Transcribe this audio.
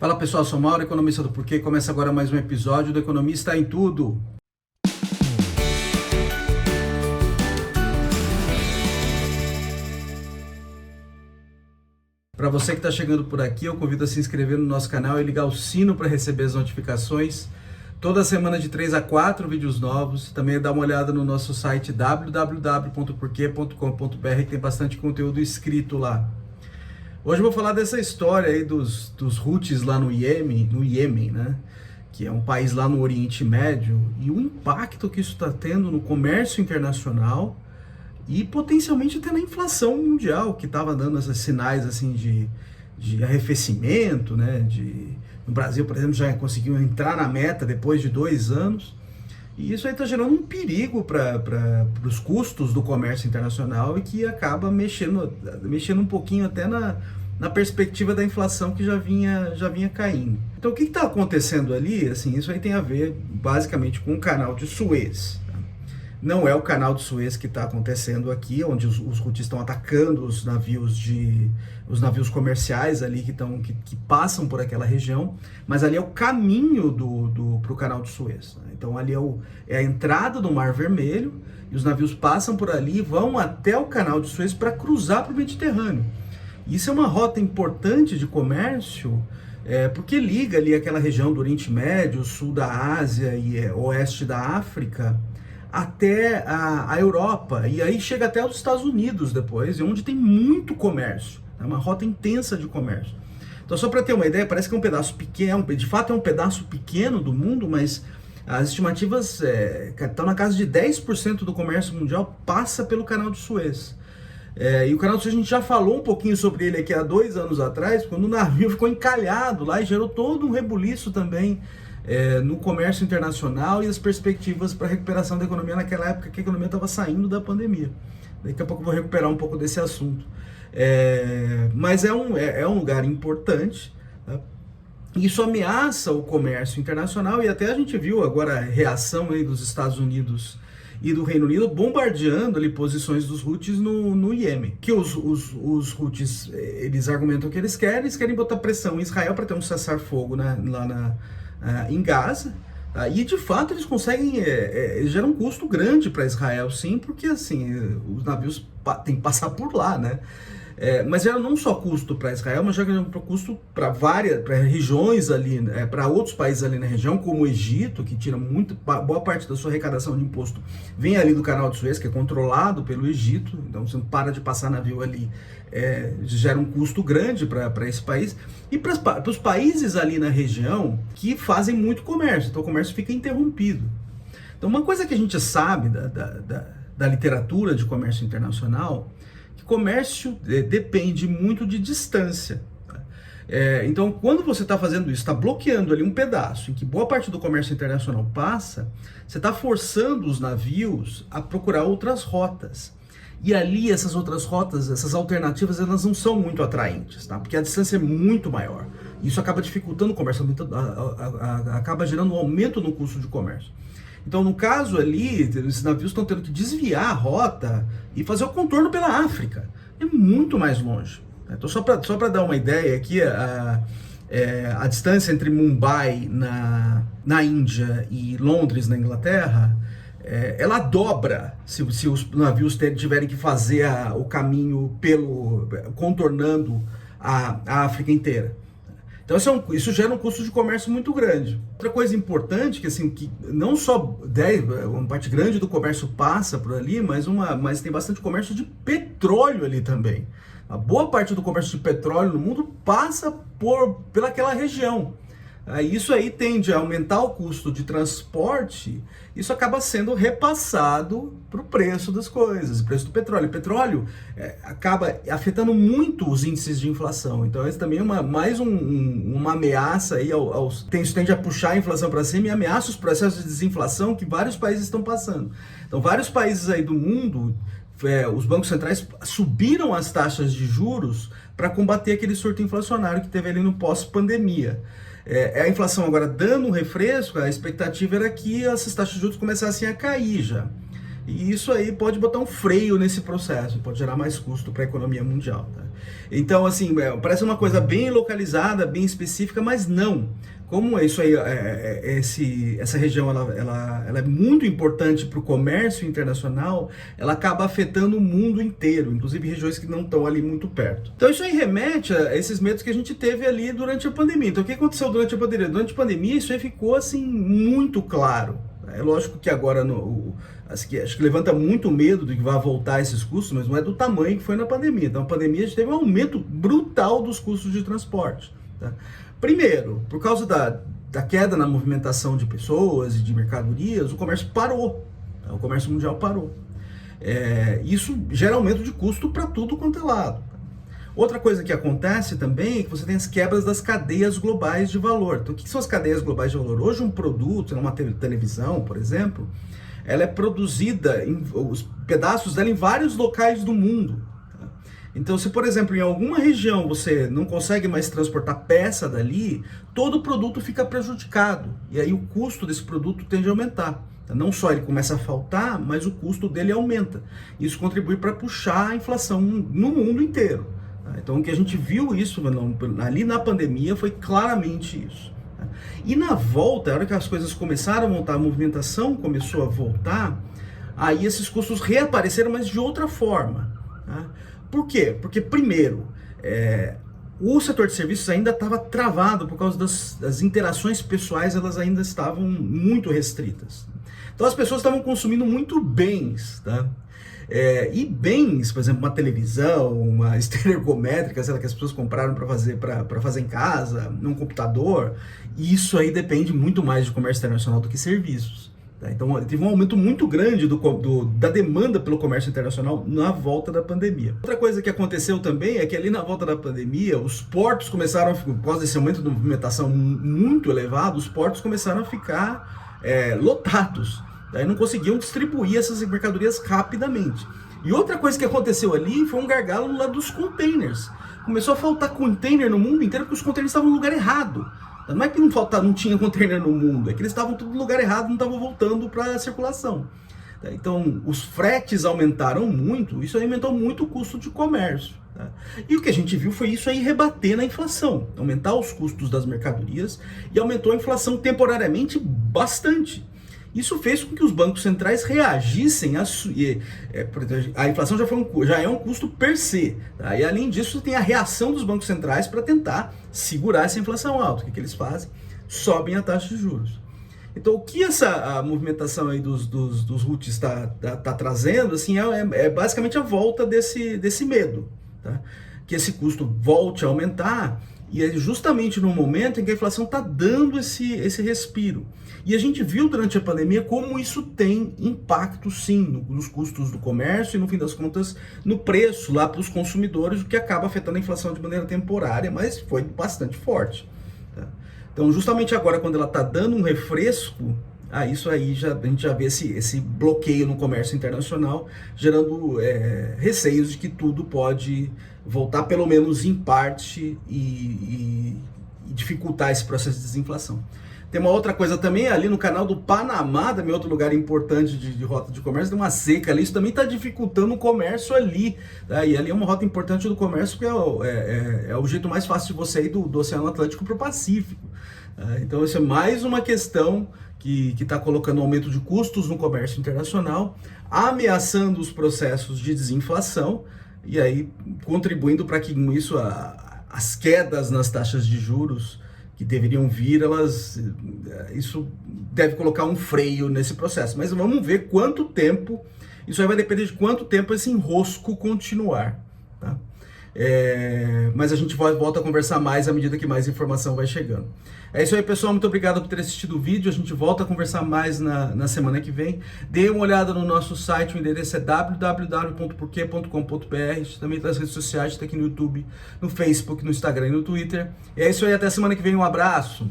Fala pessoal, sou Mauro, economista do Porquê. Começa agora mais um episódio do Economista em Tudo. Para você que está chegando por aqui, eu convido a se inscrever no nosso canal e ligar o sino para receber as notificações. Toda semana de 3 a 4 vídeos novos. Também dá uma olhada no nosso site www.porquê.com.br, que tem bastante conteúdo escrito lá. Hoje eu vou falar dessa história aí dos Houthis lá no Iêmen, né? Que é um país lá no Oriente Médio, e o impacto que isso está tendo no comércio internacional e potencialmente até na inflação mundial, que estava dando esses sinais assim de arrefecimento, né? No Brasil, por exemplo, já conseguiu entrar na meta depois de 2 anos. E isso aí está gerando um perigo para os custos do comércio internacional e que acaba mexendo um pouquinho até na perspectiva da inflação que já vinha caindo. Então o que está acontecendo ali? Assim, isso aí tem a ver basicamente com o canal de Suez. Não é o canal de Suez que está acontecendo aqui, onde os Houthis estão atacando os navios comerciais ali que passam por aquela região, mas ali é o caminho para o canal de Suez. Né? Então ali é a entrada do Mar Vermelho, e os navios passam por ali e vão até o canal de Suez para cruzar para o Mediterrâneo. Isso é uma rota importante de comércio, porque liga ali aquela região do Oriente Médio, sul da Ásia e oeste da África, até a Europa, e aí chega até os Estados Unidos depois, onde tem muito comércio, é uma rota intensa de comércio. Então, só para ter uma ideia, parece que é um pedaço pequeno, de fato é um pedaço pequeno do mundo, mas as estimativas estão na casa de 10% do comércio mundial passa pelo canal de Suez. E o canal de Suez a gente já falou um pouquinho sobre ele aqui há 2 anos atrás, quando o navio ficou encalhado lá e gerou todo um rebuliço também no comércio internacional e as perspectivas para a recuperação da economia naquela época que a economia estava saindo da pandemia. Daqui a pouco eu vou recuperar um pouco desse assunto. Mas é um lugar importante, tá? Isso ameaça o comércio internacional, e até a gente viu agora a reação aí dos Estados Unidos e do Reino Unido bombardeando ali posições dos Houthis no Iêmen. Que os Houthis, eles argumentam que eles querem botar pressão em Israel para ter um cessar-fogo, né, lá em Gaza, tá? E de fato eles conseguem, eles geram um custo grande para Israel, sim, porque assim, os navios têm que passar por lá, né? Mas gera não só custo para Israel, mas gera custo para regiões ali, para outros países ali na região, como o Egito, que tira boa parte da sua arrecadação de imposto, vem ali do canal de Suez, que é controlado pelo Egito, então você não para de passar navio ali, gera um custo grande para esse país, e para os países ali na região que fazem muito comércio, então o comércio fica interrompido. Então uma coisa que a gente sabe da literatura de comércio internacional, que comércio depende muito de distância. Então, quando você está fazendo isso, está bloqueando ali um pedaço em que boa parte do comércio internacional passa, você está forçando os navios a procurar outras rotas. E ali, essas outras rotas, essas alternativas, elas não são muito atraentes, tá? Porque a distância é muito maior. Isso acaba dificultando o comércio, acaba gerando um aumento no custo de comércio. Então, no caso ali, esses navios estão tendo que desviar a rota e fazer o contorno pela África. É muito mais longe. Então, só para dar uma ideia aqui, a distância entre Mumbai, na Índia, e Londres, na Inglaterra, ela dobra se os navios tiverem que fazer o caminho contornando a África inteira. Então isso gera um custo de comércio muito grande. Outra coisa importante, que não só uma parte grande do comércio passa por ali, mas tem bastante comércio de petróleo ali também. A boa parte do comércio de petróleo no mundo passa pelaquela região. Isso aí tende a aumentar o custo de transporte, isso acaba sendo repassado para o preço das coisas, o preço do petróleo. O petróleo acaba afetando muito os índices de inflação, então isso também é mais uma ameaça aí isso tende a puxar a inflação para cima e ameaça os processos de desinflação que vários países estão passando. Então vários países aí do mundo, os bancos centrais subiram as taxas de juros para combater aquele surto inflacionário que teve ali no pós-pandemia. A inflação agora dando um refresco, a expectativa era que essas taxas de juros começassem a cair já. E isso aí pode botar um freio nesse processo, pode gerar mais custo para a economia mundial. Tá? Então, assim, parece uma coisa bem localizada, bem específica, mas não. Como isso aí, essa região ela é muito importante para o comércio internacional, ela acaba afetando o mundo inteiro, inclusive regiões que não estão ali muito perto. Então isso aí remete a esses medos que a gente teve ali durante a pandemia. Então o que aconteceu durante a pandemia? Durante a pandemia isso aí ficou assim muito claro. É lógico que agora acho que levanta muito medo de que vai voltar esses custos, mas não é do tamanho que foi na pandemia. Então, a pandemia a gente teve um aumento brutal dos custos de transporte. Tá? Primeiro, por causa da queda na movimentação de pessoas e de mercadorias, o comércio parou. Tá? O comércio mundial parou. Isso gera aumento de custo para tudo quanto é lado. Outra coisa que acontece também é que você tem as quebras das cadeias globais de valor. Então, o que são as cadeias globais de valor? Hoje, um produto, uma televisão, por exemplo, ela é produzida, os pedaços dela em vários locais do mundo. Tá? Então, se, por exemplo, em alguma região você não consegue mais transportar peça dali, todo o produto fica prejudicado. E aí o custo desse produto tende a aumentar. Não só ele começa a faltar, mas o custo dele aumenta. Isso contribui para puxar a inflação no mundo inteiro. Então o que a gente viu isso ali na pandemia foi claramente isso. E na volta, a hora que as coisas começaram a voltar, a movimentação começou a voltar, aí esses custos reapareceram, mas de outra forma. Por quê? Porque primeiro, o setor de serviços ainda estava travado por causa das interações pessoais, elas ainda estavam muito restritas. Então as pessoas estavam consumindo muito bens, tá? E bens, por exemplo, uma televisão, uma esteira ergométrica, sei lá, que as pessoas compraram para fazer em casa, num computador, isso aí depende muito mais de comércio internacional do que serviços. Tá? Então teve um aumento muito grande da demanda pelo comércio internacional na volta da pandemia. Outra coisa que aconteceu também é que ali na volta da pandemia, os portos começaram, por causa desse aumento de movimentação muito elevado, os portos começaram a ficar lotados. Daí não conseguiam distribuir essas mercadorias rapidamente. E outra coisa que aconteceu ali foi um gargalo no lado dos containers. Começou a faltar container no mundo inteiro porque os containers estavam no lugar errado. Não é que não tinha container no mundo, é que eles estavam tudo no lugar errado, não estavam voltando para a circulação. Então, os fretes aumentaram muito, isso aumentou muito o custo de comércio. Tá? E o que a gente viu foi isso aí rebater na inflação, aumentar os custos das mercadorias e aumentou a inflação temporariamente bastante. Isso fez com que os bancos centrais reagissem a inflação já é um custo per se. Tá? E além disso, tem a reação dos bancos centrais para tentar segurar essa inflação alta. O que eles fazem? Sobem a taxa de juros. Então, o que a movimentação aí dos RUTs está trazendo assim, é basicamente a volta desse medo. Tá? Que esse custo volte a aumentar. E é justamente no momento em que a inflação está dando esse respiro. E a gente viu durante a pandemia como isso tem impacto, sim, nos custos do comércio e, no fim das contas, no preço lá para os consumidores, o que acaba afetando a inflação de maneira temporária, mas foi bastante forte. Tá? Então, justamente agora, quando ela está dando um refresco, isso aí a gente já vê esse bloqueio no comércio internacional, gerando receios de que tudo pode voltar, pelo menos em parte, e dificultar esse processo de desinflação. Tem uma outra coisa também, ali no canal do Panamá, também outro lugar importante de rota de comércio, tem uma seca ali, isso também está dificultando o comércio ali. Tá? E ali é uma rota importante do comércio, porque é o jeito mais fácil de você ir do Oceano Atlântico para o Pacífico. Tá? Então isso é mais uma questão que está colocando aumento de custos no comércio internacional, ameaçando os processos de desinflação, e aí contribuindo para que com isso as quedas nas taxas de juros que deveriam vir, isso deve colocar um freio nesse processo. Mas vamos ver quanto tempo, isso aí vai depender de quanto tempo esse enrosco continuar. Tá? Mas a gente volta a conversar mais à medida que mais informação vai chegando. É isso aí, pessoal, muito obrigado por ter assistido o vídeo, a gente volta a conversar mais na semana que vem. Dê uma olhada no nosso site, o endereço é www.porquê.com.br, também nas redes sociais, está aqui no YouTube, no Facebook, no Instagram e no Twitter. É isso aí, até semana que vem, um abraço!